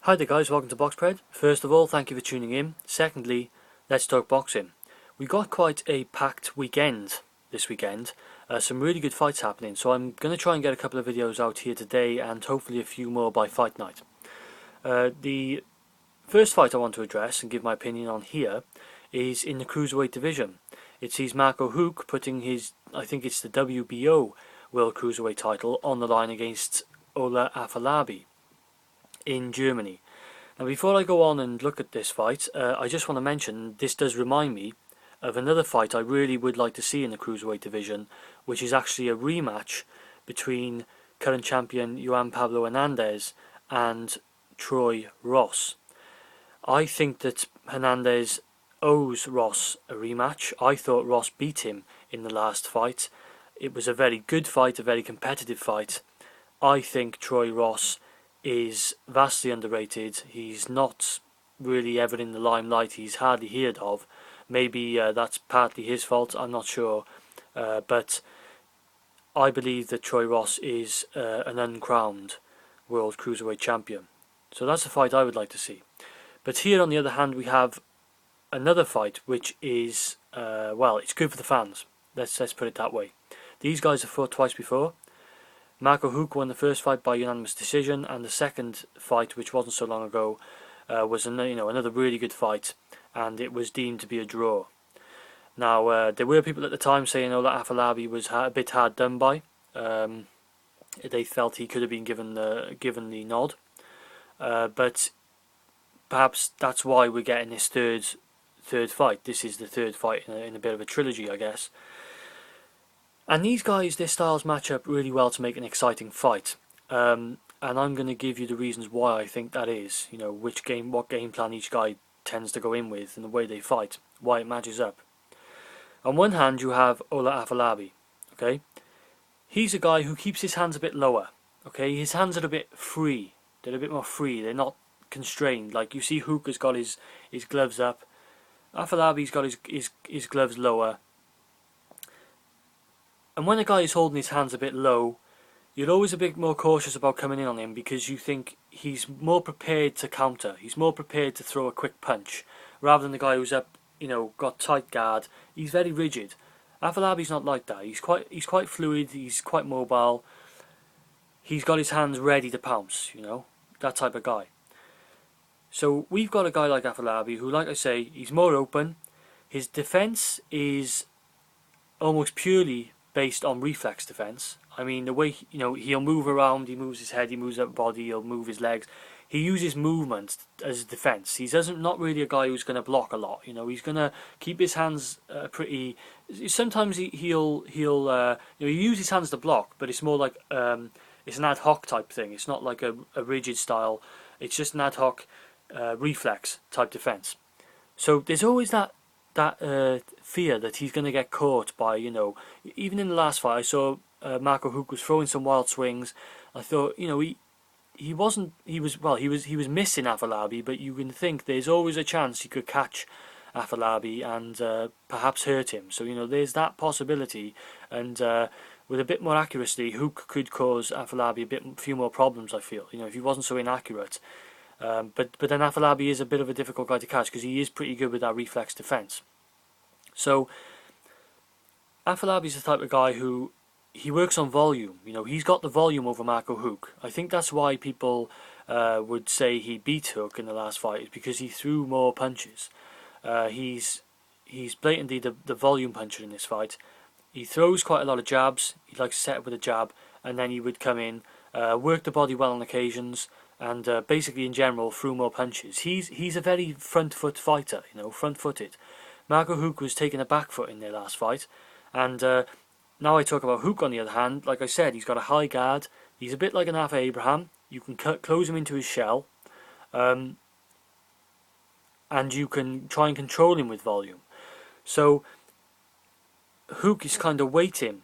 Hi there guys, welcome to Boxpred. First of all, thank you for tuning in. Secondly, let's talk boxing. We got quite a packed weekend this weekend. Some really good fights happening, so I'm going to try and get a couple of videos out here today and hopefully a few more by fight night. The first fight I want to address and give my opinion on here is in the cruiserweight division. It sees Marco Huck putting his, I think it's the WBO World Cruiserweight title on the line against Ola Afolabi in Germany. Now before I go on and look at this fight, I just want to mention this does remind me of another fight I really would like to see in the cruiserweight division, which is actually a rematch between current champion Juan Pablo Hernandez and Troy Ross. I think that Hernandez owes Ross a rematch. I thought Ross beat him in the last fight. It was a very good fight, a very competitive fight. I think Troy Ross is vastly underrated. He's not really ever in the limelight. He's hardly heard of. Maybe that's partly his fault, I'm not sure. But I believe that Troy Ross is an uncrowned World Cruiserweight Champion. So that's a fight I would like to see. But here on the other hand we have another fight which is, well, it's good for the fans. Let's put it that way. These guys have fought twice before. Marco Huck won the first fight by unanimous decision, and the second fight, which wasn't so long ago, was another really good fight, and it was deemed to be a draw. Now, there were people at the time saying Ola Afolabi was a bit hard done by. They felt he could have been given the nod, but perhaps that's why we're getting this third fight. This is the third fight in a bit of a trilogy, I guess. And these guys, their styles match up really well to make an exciting fight. And I'm going to give you the reasons why I think that is. You know, what game plan each guy tends to go in with and the way they fight, why it matches up. On one hand, you have Ola Afolabi. Okay, he's a guy who keeps his hands a bit lower. Okay, his hands are a bit free. They're a bit more free. They're not constrained. Like you see, Huck has got his gloves up. Afolabi's got his gloves lower. And when a guy is holding his hands a bit low, you're always a bit more cautious about coming in on him because you think he's more prepared to counter. He's more prepared to throw a quick punch rather than the guy who's up, got tight guard. He's very rigid. Afolabi's not like that. He's quite fluid. He's quite mobile. He's got his hands ready to pounce. That type of guy. So we've got a guy like Afolabi who, like I say, he's more open. His defense is almost purely based on reflex defense. I mean, the way he'll move around, he moves his head, he moves up body, he'll move his legs. He uses movement as defense. He's not really a guy who's going to block a lot. He's going to keep his hands pretty. Sometimes he'll use his hands to block, but it's more like it's an ad hoc type thing. It's not like a rigid style. It's just an ad hoc reflex type defense. So there's always that fear that he's going to get caught by, even in the last fight I saw Marco Huck was throwing some wild swings. I thought, he was missing Afolabi, but you can think there's always a chance he could catch Afolabi and perhaps hurt him. So there's that possibility, and with a bit more accuracy, Huck could cause Afolabi a few more problems. I feel, if he wasn't so inaccurate. But then Afolabi is a bit of a difficult guy to catch because he is pretty good with that reflex defense. So Afolabi's the type of guy who he works on volume. He's got the volume over Marco Huck. I think that's why people would say he beat Huck in the last fight, is because he threw more punches. He's blatantly the volume puncher in this fight. He throws quite a lot of jabs. He likes to set up with a jab, and then he would come in, work the body well on occasions, and basically in general threw more punches. He's a very front foot fighter, front footed. Marco Huck was taking a back foot in their last fight, and now I talk about Huck on the other hand. Like I said, he's got a high guard. He's a bit like an Alpha Abraham. You can close him into his shell, and you can try and control him with volume. So Huck is kind of waiting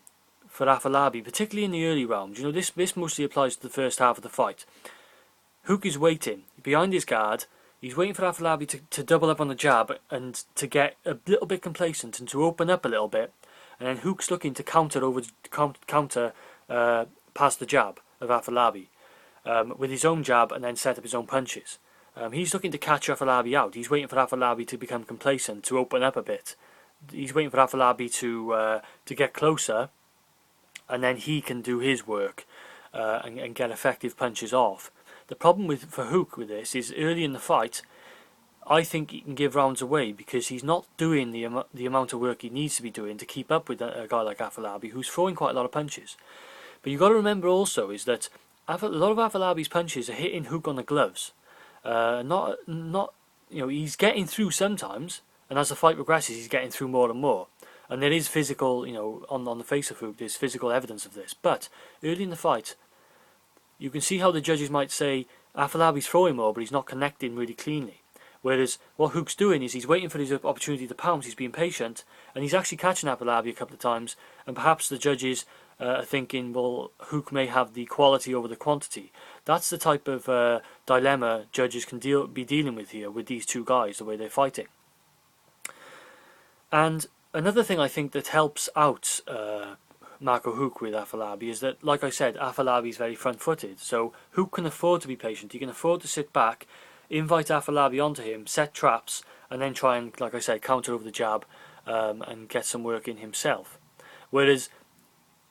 for Afolabi, particularly in the early rounds. This mostly applies to the first half of the fight. Huck is waiting behind his guard. He's waiting for Afolabi to double up on the jab and to get a little bit complacent and to open up a little bit. And then Huck's looking to counter past the jab of Afolabi with his own jab and then set up his own punches. He's looking to catch Afolabi out. He's waiting for Afolabi to become complacent, to open up a bit. He's waiting for Afolabi to get closer, and then he can do his work and get effective punches off. The problem for Huck with this is early in the fight, I think he can give rounds away because he's not doing the amount of work he needs to be doing to keep up with a guy like Afolabi, who's throwing quite a lot of punches. But you've got to remember also is that a lot of Afolabi's punches are hitting Huck on the gloves. Not he's getting through sometimes, and as the fight progresses, he's getting through more and more. And there is physical, on the face of Huck, there's physical evidence of this. But early in the fight, you can see how the judges might say Afolabi's throwing more, but he's not connecting really cleanly. Whereas what Huck's doing is he's waiting for his opportunity to pounce, he's being patient, and he's actually catching Afolabi a couple of times, and perhaps the judges are thinking, well, Huck may have the quality over the quantity. That's the type of dilemma judges can be dealing with here, with these two guys, the way they're fighting. And another thing I think that helps out Marco Huck with Afolabi is that, like I said, Afolabi is very front-footed, so Huck can afford to be patient. He can afford to sit back, invite Afolabi onto him, set traps, and then try and, like I said, counter over the jab and get some work in himself. Whereas,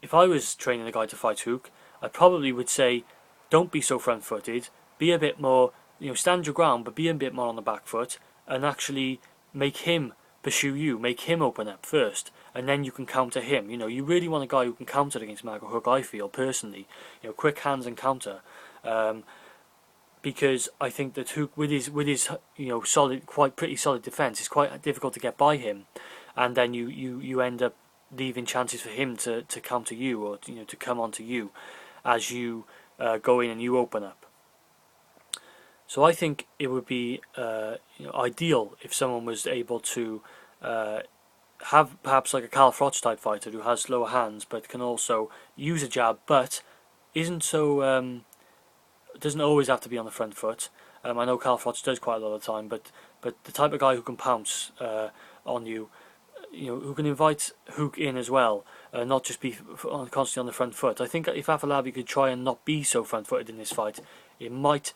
if I was training a guy to fight Huck, I probably would say, don't be so front-footed, be a bit more, stand your ground, but be a bit more on the back foot, and actually make him pursue you, make him open up first, and then you can counter him. You really want a guy who can counter against Marco Huck, I feel, personally. Quick hands and counter. Because I think that Huck, with his solid, pretty solid defence, it's quite difficult to get by him, and then you end up leaving chances for him to counter you, or to come onto you as you go in and you open up. So I think it would be ideal if someone was able to have perhaps like a Carl Froch type fighter who has slower hands but can also use a jab, but isn't so doesn't always have to be on the front foot. I know Carl Froch does quite a lot of the time, but the type of guy who can pounce on you, who can invite Huck in as well, not just be constantly on the front foot. I think if Afolabi could try and not be so front-footed in this fight, it might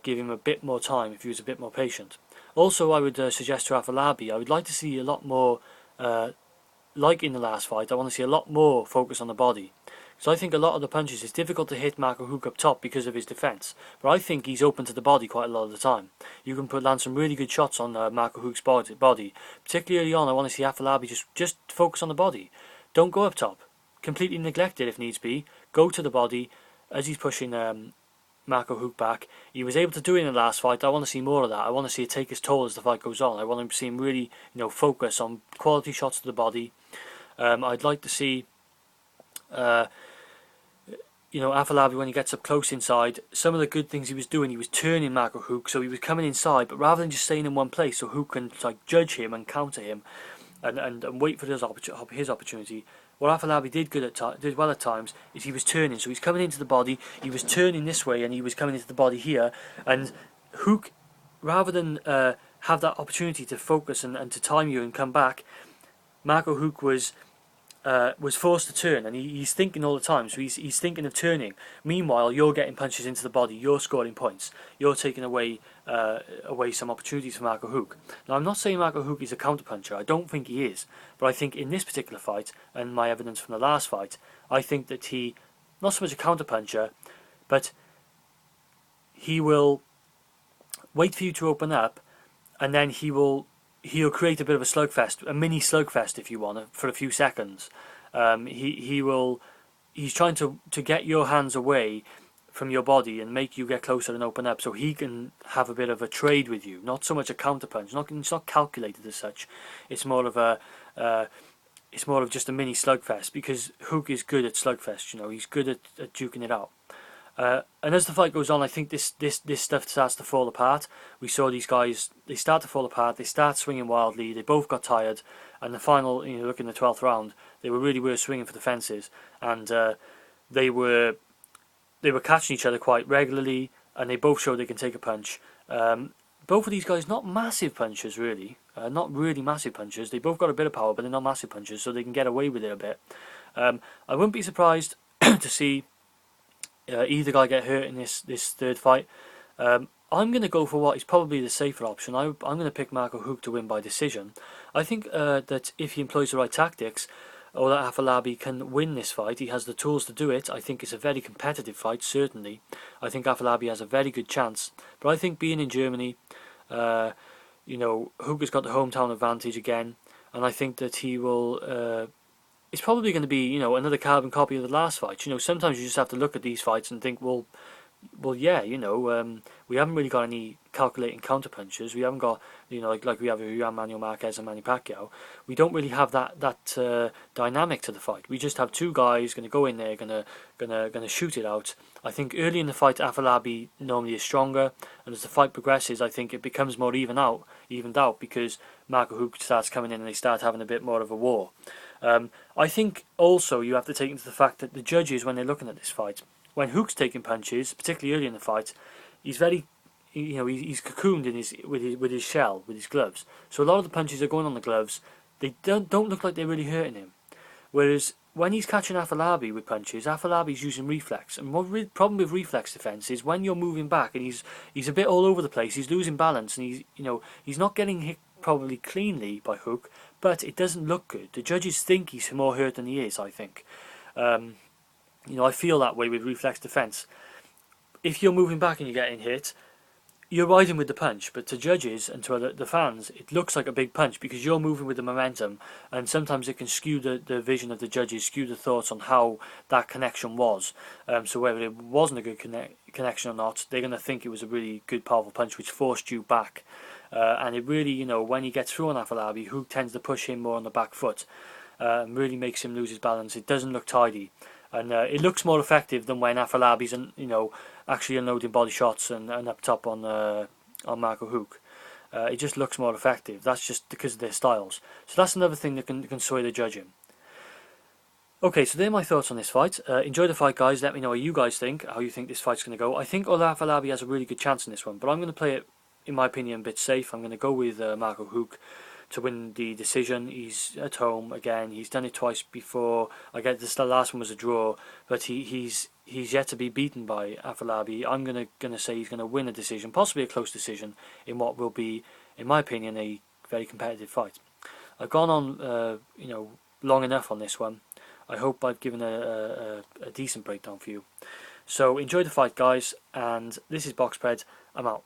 give him a bit more time if he was a bit more patient. Also, I would suggest to Afolabi, I would like to see a lot more, like in the last fight, I want to see a lot more focus on the body. So I think a lot of the punches, it's difficult to hit Marco Huck up top because of his defence. But I think he's open to the body quite a lot of the time. You can land some really good shots on Marco Huck's body. Particularly early on, I want to see Afolabi just focus on the body. Don't go up top. Completely neglect it if needs be. Go to the body as he's pushing Marco Huck back. He was able to do it in the last fight. I want to see more of that. I want to see it take his toll as the fight goes on. I want to see him really focus on quality shots to the body. I'd like to see Afolabi, when he gets up close inside, some of the good things he was doing, he was turning Marco Huck, so he was coming inside, but rather than just staying in one place, so Huck can judge him and counter him, and wait for his opportunity. What Afolabi did well at times is he was turning, so he's coming into the body, he was turning this way, and he was coming into the body here, and Huck, rather than have that opportunity to focus and to time you and come back, Marco Huck was forced to turn, and he's thinking all the time, so he's thinking of turning. Meanwhile, you're getting punches into the body, you're scoring points, you're taking away some opportunities for Marco Huck. Now, I'm not saying Marco Huck is a counterpuncher, I don't think he is, but I think in this particular fight, and my evidence from the last fight, I think that he, not so much a counterpuncher, but he will wait for you to open up, and then he'll create a bit of a slugfest, a mini slugfest if you want, for a few seconds. He's trying to get your hands away from your body and make you get closer and open up, so he can have a bit of a trade with you. Not so much a counterpunch. It's not calculated as such. It's more of just a mini slugfest, because Huck is good at slugfest. He's good at duking it out. And as the fight goes on, I think this stuff starts to fall apart. We saw these guys, they start to fall apart, they start swinging wildly, they both got tired, and the final, look in the 12th round, they were swinging for the fences, and they were catching each other quite regularly, and they both showed they can take a punch. Both of these guys, not massive punchers really, not really massive punchers. They both got a bit of power, but they're not massive punchers, so they can get away with it a bit. I wouldn't be surprised to see either guy get hurt in this third fight. I'm going to go for what is probably the safer option. I'm going to pick Marco Huck to win by decision. I think that if he employs the right tactics, Ola Afolabi can win this fight. He has the tools to do it. I think it's a very competitive fight, certainly. I think Afolabi has a very good chance. But I think being in Germany, you know, Huck has got the hometown advantage again. And I think that he will... it's probably going to be, you know, another carbon copy of the last fight. You know, sometimes you just have to look at these fights and think, well, yeah, you know, we haven't really got any calculating counterpunchers. We haven't got, you know, like we have with Manuel Marquez and Manny Pacquiao. We don't really have that dynamic to the fight. We just have two guys going to go in there, gonna shoot it out. I think early in the fight, Afolabi normally is stronger, and as the fight progresses, I think it becomes more evened out because Marco Huck starts coming in and they start having a bit more of a war. I think also you have to take into the fact that the judges, when they're looking at this fight, when Huck's taking punches, particularly early in the fight, he's very, you know, he's cocooned in with his shell, with his gloves. So a lot of the punches are going on the gloves. They don't look like they're really hurting him. Whereas when he's catching Afolabi with punches, Afolabi's using reflex. And one problem with reflex defense is when you're moving back and he's a bit all over the place. He's losing balance and he's not getting hit probably cleanly by Huck, but it doesn't look good. The judges think he's more hurt than he is. I think. You know, I feel that way with reflex defense. If you're moving back and you're getting hit, you're riding with the punch, but to judges and to the fans, it looks like a big punch because you're moving with the momentum, and sometimes it can skew the vision of the judges, skew the thoughts on how that connection was. So whether it wasn't a good connection or not, they're going to think it was a really good, powerful punch which forced you back. And it really, you know, when he gets through on Afolabi, Huck tends to push him more on the back foot, really makes him lose his balance. It doesn't look tidy. And it looks more effective than when Afolabi's, you know, actually unloading body shots and up top on Marco Huck. It just looks more effective. That's just because of their styles. So that's another thing that can sway the judging. Okay, so they're my thoughts on this fight. Enjoy the fight, guys. Let me know what you guys think, how you think this fight's going to go. I think Ola Afolabi has a really good chance in this one, but I'm going to play it, in my opinion, a bit safe. I'm going to go with Marco Huck to win the decision. He's at home again. He's done it twice before. I get this. The last one was a draw, but he's yet to be beaten by Afolabi. I'm gonna say he's gonna win a decision, possibly a close decision, in what will be, in my opinion, a very competitive fight. I've gone on, you know, long enough on this one. I hope I've given a decent breakdown for you. So enjoy the fight, guys. And this is BoxPred. I'm out.